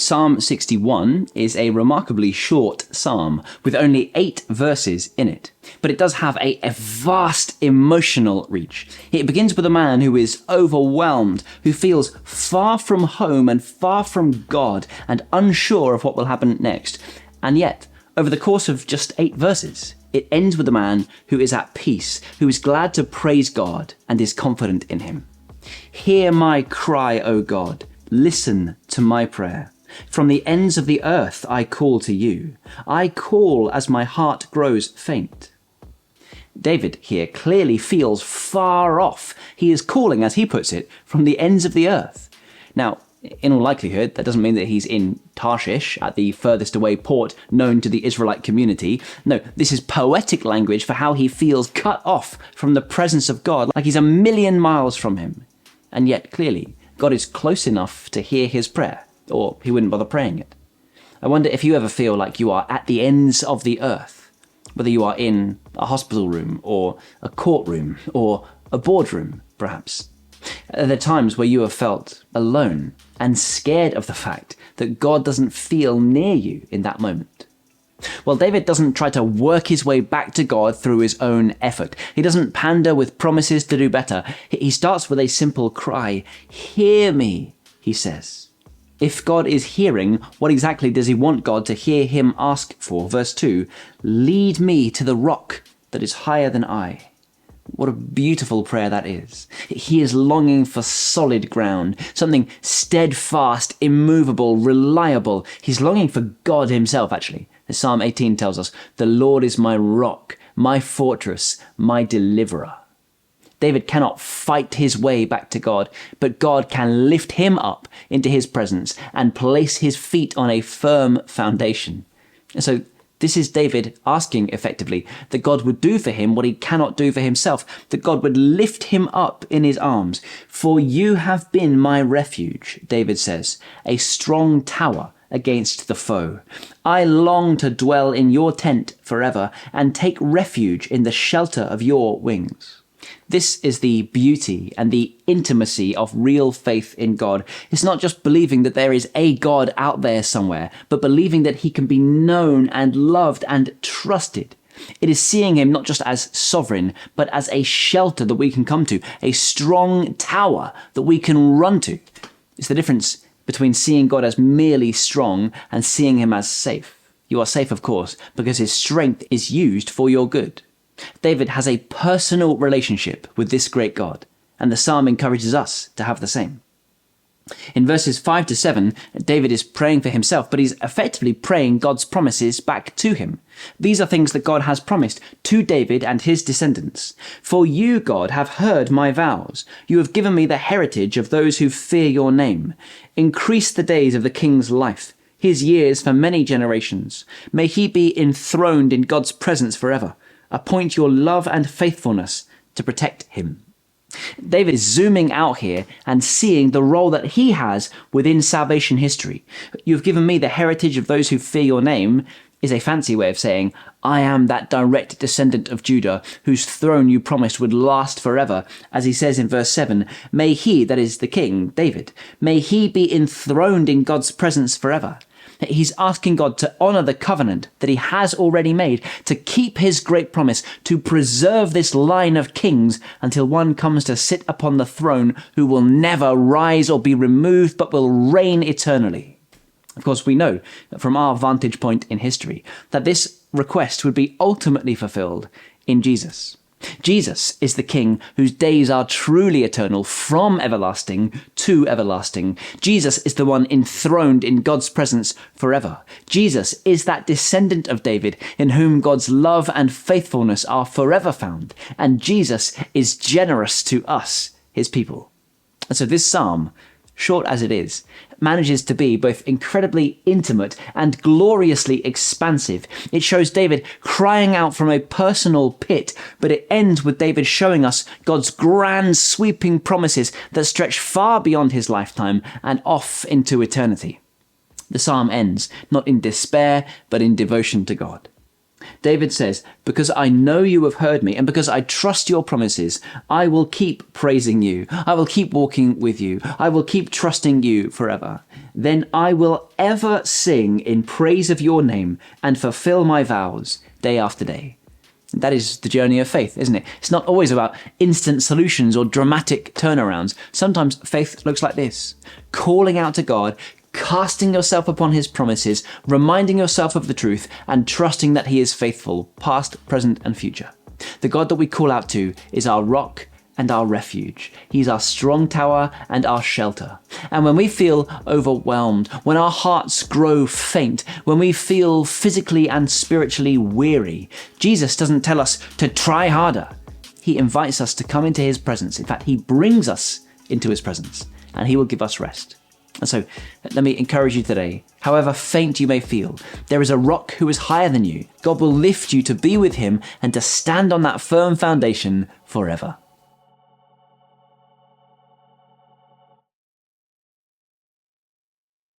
Psalm 61 is a remarkably short psalm with only 8 verses in it, but it does have a vast emotional reach. It begins with a man who is overwhelmed, who feels far from home and far from God and unsure of what will happen next. And yet, over the course of just 8 verses, it ends with a man who is at peace, who is glad to praise God and is confident in him. Hear my cry, O God. Listen to my prayer. From the ends of the earth I call to you. I call as my heart grows faint. David here clearly feels far off. He is calling, as he puts it, from the ends of the earth. Now, in all likelihood, that doesn't mean that he's in Tarshish, at the furthest away port known to the Israelite community. No, this is poetic language for how he feels cut off from the presence of God, like he's a million miles from him. And yet, clearly, God is close enough to hear his prayer, or he wouldn't bother praying it. I wonder if you ever feel like you are at the ends of the earth, whether you are in a hospital room, or a courtroom, or a boardroom, perhaps. Are there times where you have felt alone and scared of the fact that God doesn't feel near you in that moment? Well, David doesn't try to work his way back to God through his own effort. He doesn't pander with promises to do better. He starts with a simple cry. Hear me, he says. If God is hearing, what exactly does he want God to hear him ask for? Verse 2, lead me to the rock that is higher than I. What a beautiful prayer that is. He is longing for solid ground, something steadfast, immovable, reliable. He's longing for God himself, actually. As Psalm 18 tells us, the Lord is my rock, my fortress, my deliverer. David cannot fight his way back to God, but God can lift him up into his presence and place his feet on a firm foundation. And so this is David asking, effectively, that God would do for him what he cannot do for himself, that God would lift him up in his arms. For you have been my refuge, David says, a strong tower against the foe. I long to dwell in your tent forever and take refuge in the shelter of your wings. This is the beauty and the intimacy of real faith in God. It's not just believing that there is a God out there somewhere, but believing that he can be known and loved and trusted. It is seeing him not just as sovereign, but as a shelter that we can come to, a strong tower that we can run to. It's the difference between seeing God as merely strong and seeing him as safe. You are safe, of course, because his strength is used for your good. David has a personal relationship with this great God, and the psalm encourages us to have the same. In verses 5 to 7, David is praying for himself, but he's effectively praying God's promises back to him. These are things that God has promised to David and his descendants. For you, God, have heard my vows. You have given me the heritage of those who fear your name. Increase the days of the king's life, his years for many generations. May he be enthroned in God's presence forever. Appoint your love and faithfulness to protect him. David is zooming out here and seeing the role that he has within salvation history. You've given me the heritage of those who fear your name is a fancy way of saying, I am that direct descendant of Judah whose throne you promised would last forever. As he says in verse 7, may he, that is the king, David, may he be enthroned in God's presence forever. He's asking God to honor the covenant that he has already made, to keep his great promise, to preserve this line of kings until one comes to sit upon the throne who will never rise or be removed, but will reign eternally. Of course, we know from our vantage point in history that this request would be ultimately fulfilled in Jesus. Jesus is the king whose days are truly eternal, from everlasting to everlasting. Jesus is the one enthroned in God's presence forever. Jesus is that descendant of David in whom God's love and faithfulness are forever found. And Jesus is generous to us, his people. And so this psalm, short as it is, manages to be both incredibly intimate and gloriously expansive. It shows David crying out from a personal pit, but it ends with David showing us God's grand sweeping promises that stretch far beyond his lifetime and off into eternity. The psalm ends not in despair, but in devotion to God. David says, "Because I know you have heard me, and because I trust your promises, I will keep praising you. I will keep walking with you. I will keep trusting you forever. Then I will ever sing in praise of your name and fulfill my vows day after day." That is the journey of faith, isn't it? It's not always about instant solutions or dramatic turnarounds. Sometimes faith looks like this: calling out to God, casting yourself upon his promises, reminding yourself of the truth, and trusting that he is faithful, past, present, and future. The God that we call out to is our rock and our refuge. He's our strong tower and our shelter. And when we feel overwhelmed, when our hearts grow faint, when we feel physically and spiritually weary, Jesus doesn't tell us to try harder. He invites us to come into his presence. In fact, he brings us into his presence, and he will give us rest. And so let me encourage you today, however faint you may feel, there is a rock who is higher than you. God will lift you to be with him and to stand on that firm foundation forever.